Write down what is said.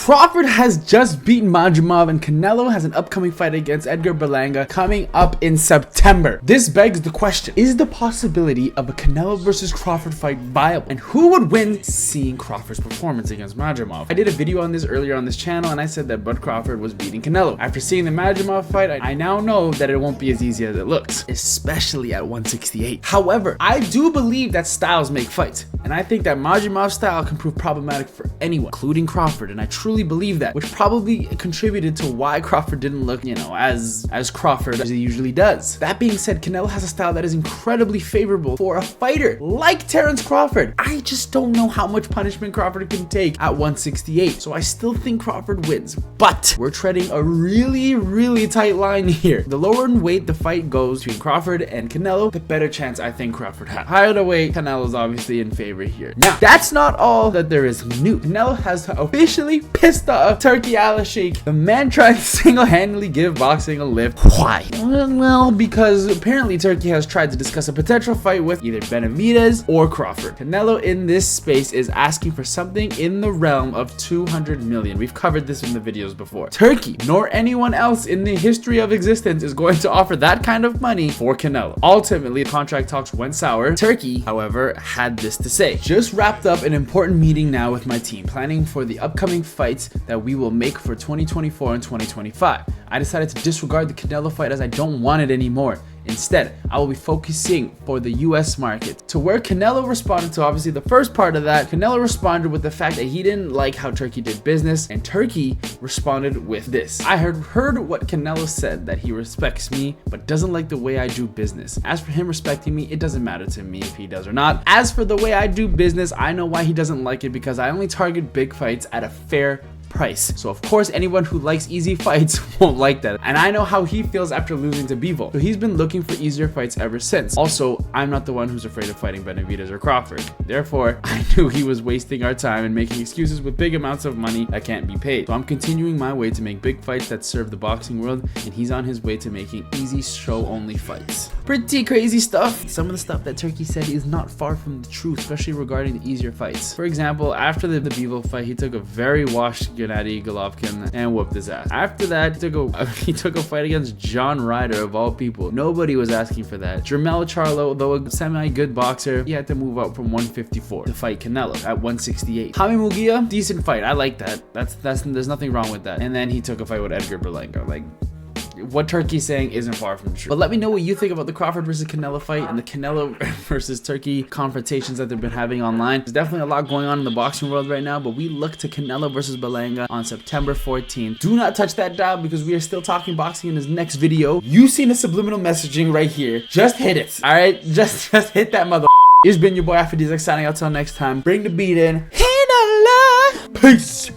Crawford has just beaten Madrimov, and Canelo has an upcoming fight against Edgar Berlanga coming up in September. This begs the question, is the possibility of a Canelo versus Crawford fight viable? And who would win seeing Crawford's performance against Madrimov? I did a video on this earlier on this channel, and I said that Bud Crawford was beating Canelo. After seeing the Madrimov fight, I now know that it won't be as easy as it looks, especially at 168. However, I do believe that styles make fights, and I think that Madrimov's style can prove problematic for anyone, including Crawford, and I truly believe that, which probably contributed to why Crawford didn't look, as Crawford as he usually does. That being said, Canelo has a style that is incredibly favorable for a fighter like Terence Crawford. I just don't know how much punishment Crawford can take at 168, so I still think Crawford wins, but we're treading a really tight line here. The lower in weight the fight goes between Crawford and Canelo, the better chance I think Crawford has. Higher the weight, Canelo's obviously in favor here. Now, that's not all that there is new. Canelo has officially pissed off Turki Alalshikh. The man tried to single-handedly give boxing a lift. Why? Well, because apparently Turki has tried to discuss a potential fight with either Benavidez or Crawford. Canelo in this space is asking for something in the realm of 200 million. We've covered this in the videos before. Turki, nor anyone else in the history of existence, is going to offer that kind of money for Canelo. Ultimately, contract talks went sour. Turki, however, had this to say: just wrapped up an important meeting now with my team, planning for the upcoming fights that we will make for 2024 and 2025. I decided to disregard the Canelo fight as I don't want it anymore. Instead, I will be focusing for the US market. To where Canelo responded to, obviously the first part of that, Canelo responded with the fact that he didn't like how Turki did business, and Turki responded with this: I heard what Canelo said, that he respects me but doesn't like the way I do business. As for him respecting me, it doesn't matter to me if he does or not. As for the way I do business, I know why he doesn't like it, because I only target big fights at a fair price. So of course anyone who likes easy fights won't like that, and I know how he feels after losing to Bivol, so he's been looking for easier fights ever since. Also, I'm not the one who's afraid of fighting Benavidez or Crawford. Therefore, I knew he was wasting our time and making excuses with big amounts of money that can't be paid. So I'm continuing my way to make big fights that serve the boxing world, and he's on his way to making easy show-only fights. Pretty crazy stuff. Some of the stuff that Turki said is not far from the truth, especially regarding the easier fights. For example, after the Bivol fight, he took a very washed Gennady Golovkin and whooped his ass. After that, he took a fight against John Ryder, of all people. Nobody was asking for that. Jermell Charlo, though a semi-good boxer, he had to move up from 154 to fight Canelo at 168. Jaime Munguia, decent fight. I like that. There's nothing wrong with that. And then he took a fight with Edgar Berlanga. Like, what Turki's saying isn't far from true. But let me know what you think about the Crawford versus Canelo fight and the Canelo versus Turki confrontations that they've been having online. There's definitely a lot going on in the boxing world right now, but we look to Canelo versus Berlanga on September 14th. Do not touch that dial, because we are still talking boxing in this next video. You've seen the subliminal messaging right here. Just hit it. All right, just hit that mother. It's been your boy Afrodisiac signing out till next time. Bring the beat in. Peace.